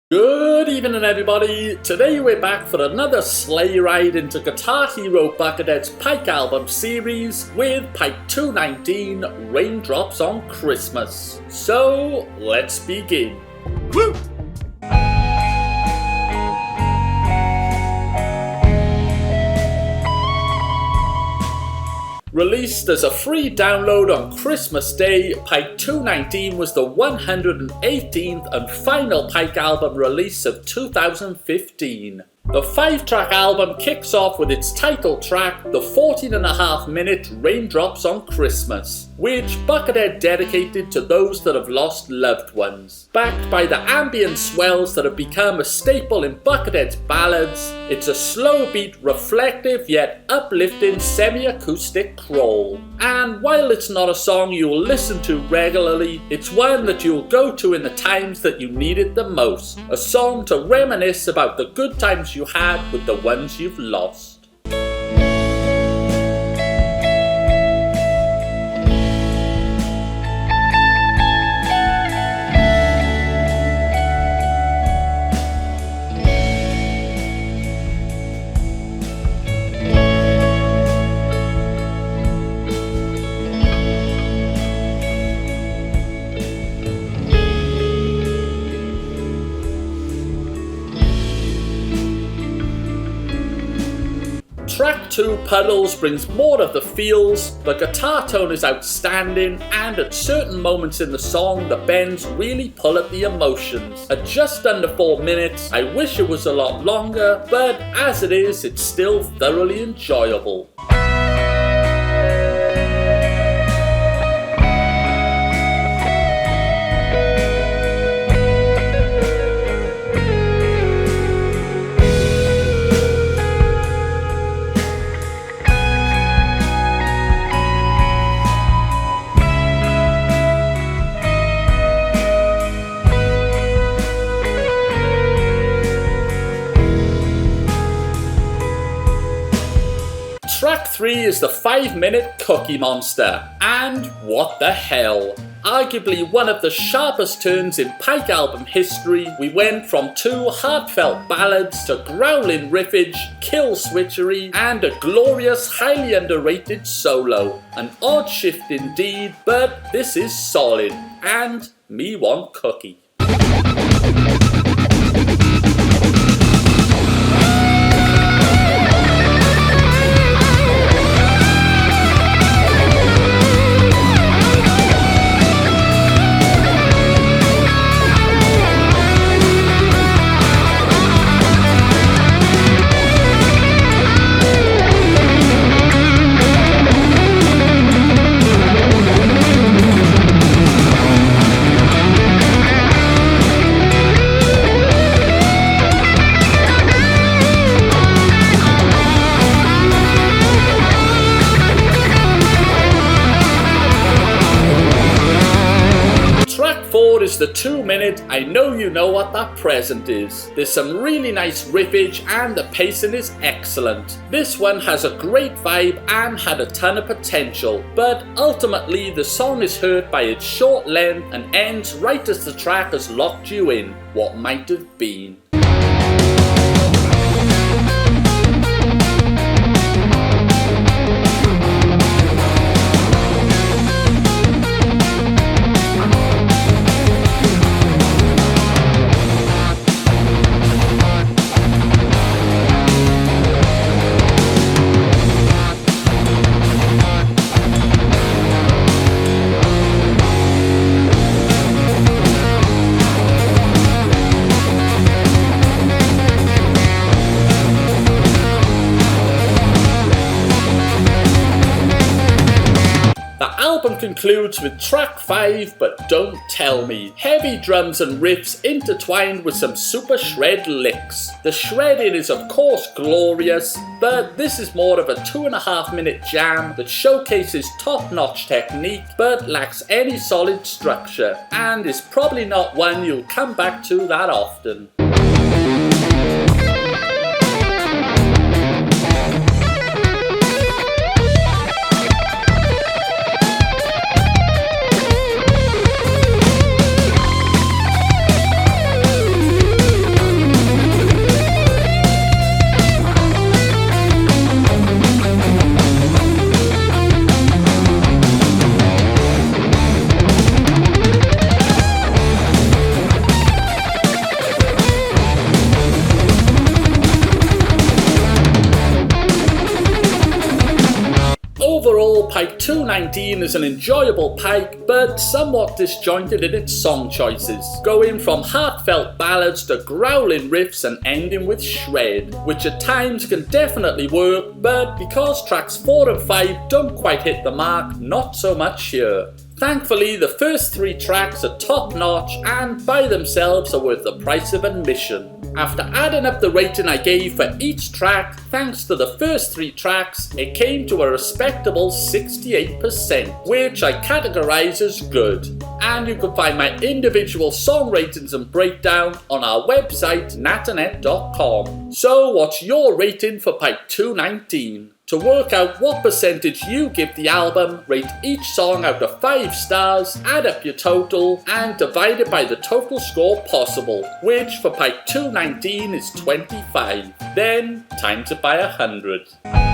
Good evening everybody, today we're back for another sleigh ride into Guitar Hero Buckethead's Pike album series with Pike 219, Raindrops on Christmas. So, let's begin. Woo! Released as a free download on Christmas Day, Pike 219 was the 118th and final Pike album release of 2015. The 5-track album kicks off with its title track, the 14.5-minute Raindrops on Christmas, which Buckethead dedicated to those that have lost loved ones. Backed by the ambient swells that have become a staple in Buckethead's ballads, it's a slow beat, reflective yet uplifting semi-acoustic crawl. And while it's not a song you'll listen to regularly, it's one that you'll go to in the times that you need it the most. A song to reminisce about the good times you had with the ones you've lost. Track 2, Puddles, brings more of the feels, the guitar tone is outstanding, and at certain moments in the song the bends really pull at the emotions. At just under 4 minutes, I wish it was a lot longer, but as it is, it's still thoroughly enjoyable. Track 3 is the 5-minute Cookie Monster, and what the hell. Arguably one of the sharpest turns in Pike album history, we went from 2 heartfelt ballads to growling riffage, kill switchery, and a glorious, highly underrated solo. An odd shift indeed, but this is solid, and me want cookie. Is the 2-minute I Know You Know What That Present Is. There's some really nice riffage and the pacing is excellent. This one has a great vibe and had a ton of potential, but ultimately the song is hurt by its short length and ends right as the track has locked you in. What might have been. Concludes with track 5, But Don't Tell Me. Heavy drums and riffs intertwined with some super shred licks. The shredding is of course glorious, but this is more of a 2.5-minute jam that showcases top-notch technique but lacks any solid structure, and is probably not one you'll come back to that often. 219 is an enjoyable Pike, but somewhat disjointed in its song choices, going from heartfelt ballads to growling riffs and ending with shred, which at times can definitely work, but because tracks 4 and 5 don't quite hit the mark, not so much here. Thankfully, the first 3 tracks are top notch and by themselves are worth the price of admission. After adding up the rating I gave for each track, thanks to the first 3 tracks, it came to a respectable 68%, which I categorise as good. And you can find my individual song ratings and breakdown on our website NatterNet.com. So what's your rating for Pike 219? To work out what percentage you give the album, rate each song out of 5 stars, add up your total, and divide it by the total score possible, which for Pike 219 is 25. Then times it by 100.